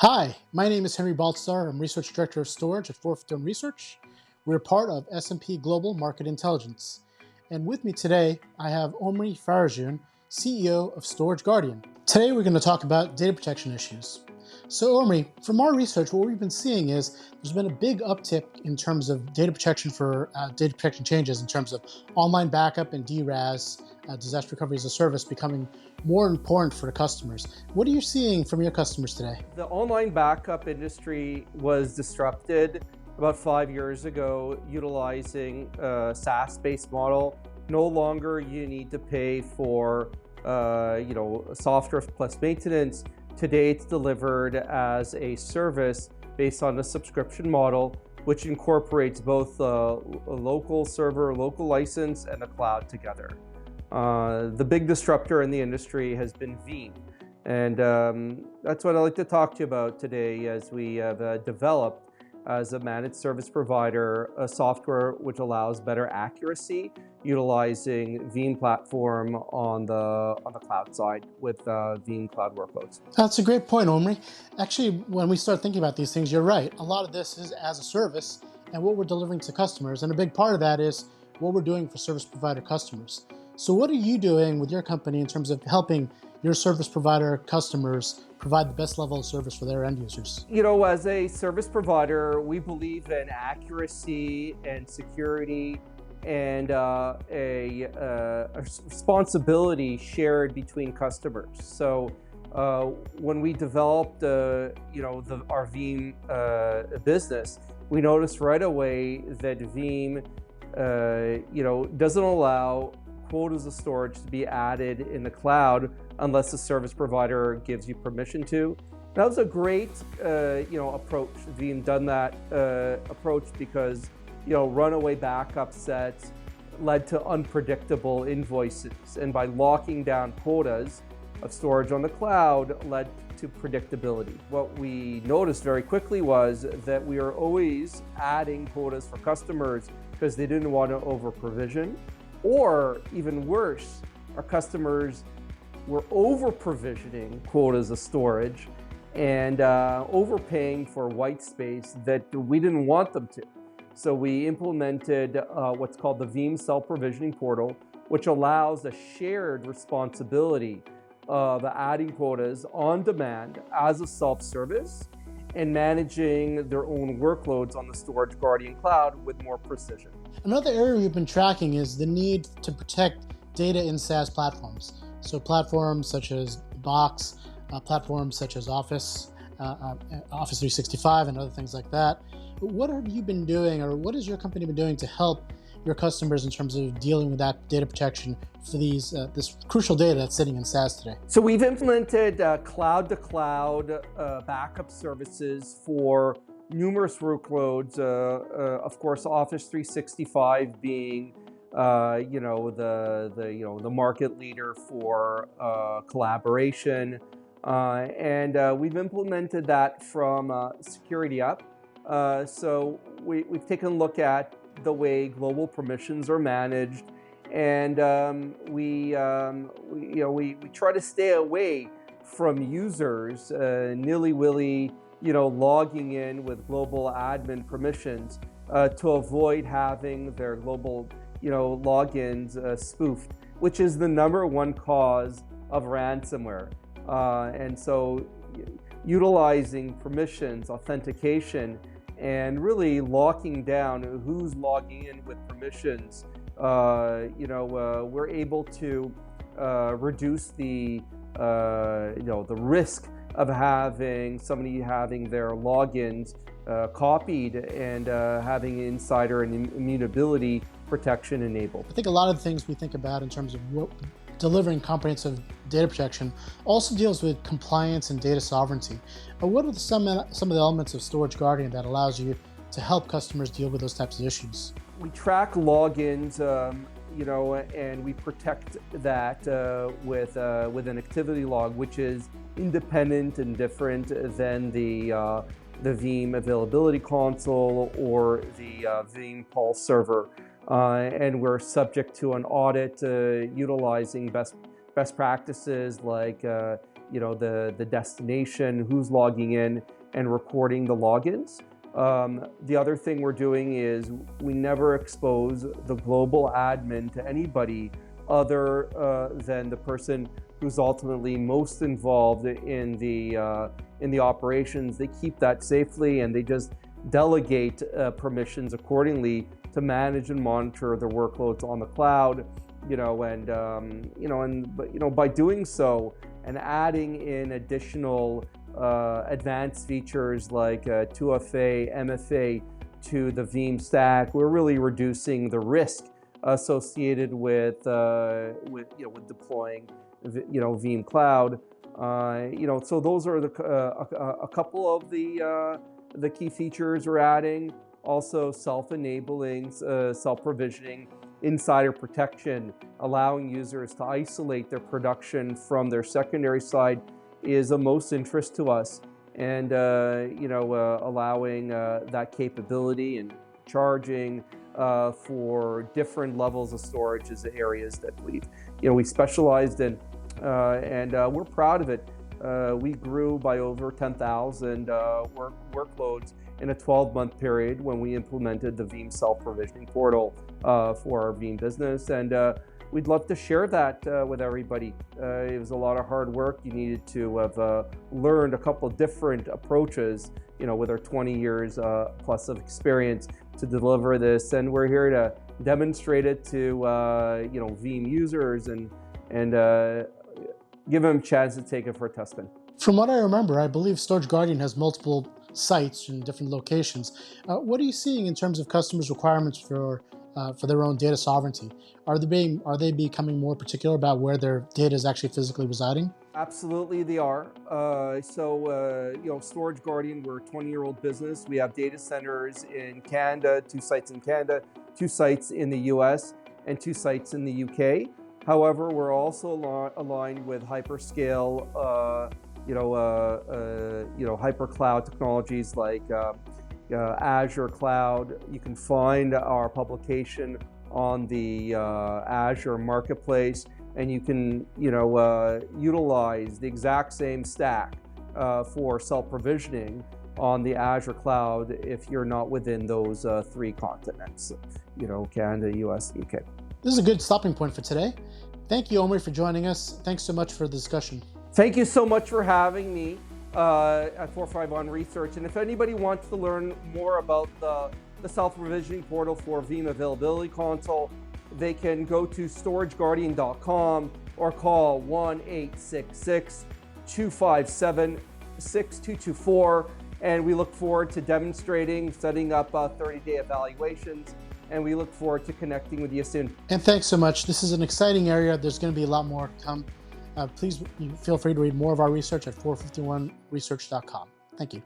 Hi, my name is Henry Baltazar. I'm Research Director of Storage at 451 Research. We're part of S&P Global Market Intelligence. And with me today, I have Omri Farajun, CEO of StorageGuardian. Today, we're going to talk about data protection issues. So Omri, from our research, what we've been seeing is there's been a big uptick in terms of data protection data protection changes in terms of online backup and DRaaS, disaster recovery as a service, becoming more important for the customers. What are you seeing from your customers today? The online backup industry was disrupted about 5 years ago, utilizing a SaaS-based model. No longer you need to pay for software plus maintenance. Today it's delivered as a service based on a subscription model, which incorporates both a local server, local license, and a cloud together. The big disruptor in the industry has been Veeam. And that's what I'd like to talk to you about today, as we have developed as a managed service provider a software which allows better accuracy utilizing Veeam platform on the cloud side with Veeam cloud workloads. That's a great point, Omri. Actually, when we start thinking about these things, you're right. A lot of this is as a service and what we're delivering to customers. And a big part of that is what we're doing for service provider customers. So what are you doing with your company in terms of helping your service provider customers provide the best level of service for their end users? You know, as a service provider, we believe in accuracy and security and a responsibility shared between customers. So when we developed our Veeam business, we noticed right away that Veeam doesn't allow quotas of storage to be added in the cloud unless the service provider gives you permission to. That was a great approach. Veeam done that approach because runaway backup sets led to unpredictable invoices, and by locking down quotas of storage on the cloud led to predictability. What we noticed very quickly was that we are always adding quotas for customers because they didn't want to over provision. Or even worse, our customers were over-provisioning quotas of storage and overpaying for white space that we didn't want them to. So we implemented what's called the Veeam Self-Provisioning Portal, which allows a shared responsibility of adding quotas on demand as a self-service and managing their own workloads on the StorageGuardian cloud with more precision. Another area we've been tracking is the need to protect data in SaaS platforms. So platforms such as Box, platforms such as Office 365 and other things like that. What have you been doing, or what has your company been doing to help your customers in terms of dealing with that data protection for this crucial data that's sitting in SaaS today? So we've implemented cloud-to-cloud backup services for numerous workloads. Of course, Office 365 being the market leader for collaboration, and we've implemented that from security up. So we've taken a look at the way global permissions are managed, and we try to stay away from users nilly-willy logging in with global admin permissions to avoid having their global logins spoofed, which is the #1 cause of ransomware. And so utilizing permissions, authentication, and really locking down who's logging in with permissions, we're able to reduce the risk of having somebody having their logins copied and having insider and immutability protection enabled. I think a lot of the things we think about in terms of delivering comprehensive data protection also deals with compliance and data sovereignty. What are some of the elements of StorageGuardian that allows you to help customers deal with those types of issues? We track logins, and we protect that with an activity log, which is independent and different than the Veeam availability console or the Veeam Pulse server. And we're subject to an audit utilizing best best practices like the destination, who's logging in, and reporting the logins. The other thing we're doing is we never expose the global admin to anybody other than the person who's ultimately most involved in the operations. They keep that safely, and they just delegate permissions accordingly to manage and monitor their workloads on the cloud. By doing so and adding in additional advanced features like 2FA, MFA to the Veeam stack, we're really reducing the risk associated with deploying Veeam Cloud. So those are a couple of the key features we're adding. Also, self-enabling, self-provisioning, insider protection, allowing users to isolate their production from their secondary side is of most interest to us, and allowing that capability and charging for different levels of storage is the areas that we specialized in, and we're proud of it. We grew by over 10,000 workloads in a 12-month period when we implemented the Veeam self-provisioning portal for our Veeam business, and we'd love to share that with everybody. It was a lot of hard work. You needed to have learned a couple of different approaches, with our 20 years plus of experience to deliver this, and we're here to demonstrate it to Veeam users and give them a chance to take it for a test spin. From what I remember, I believe StorageGuardian has multiple sites in different locations. What are you seeing in terms of customers' requirements for their own data sovereignty? Are they becoming more particular about where their data is actually physically residing? Absolutely, they are. StorageGuardian, we're a 20-year-old business. We have data centers in Canada, 2 sites in Canada, 2 sites in the US, and 2 sites in the UK. However, we're also aligned with hyperscale, hyper cloud technologies like Azure Cloud. You can find our publication on the Azure Marketplace, and you can utilize the exact same stack for self-provisioning on the Azure Cloud if you're not within those 3 continents, Canada, US, UK. This is a good stopping point for today. Thank you, Omri, for joining us. Thanks so much for the discussion. Thank you so much for having me at 451 Research. And if anybody wants to learn more about the self-provisioning portal for Veeam Availability Console, they can go to StorageGuardian.com or call 1-866-257-6224. And we look forward to demonstrating, setting up 30-day evaluations, and we look forward to connecting with you soon. And thanks so much. This is an exciting area. There's going to be a lot more to come. Please feel free to read more of our research at 451research.com. Thank you.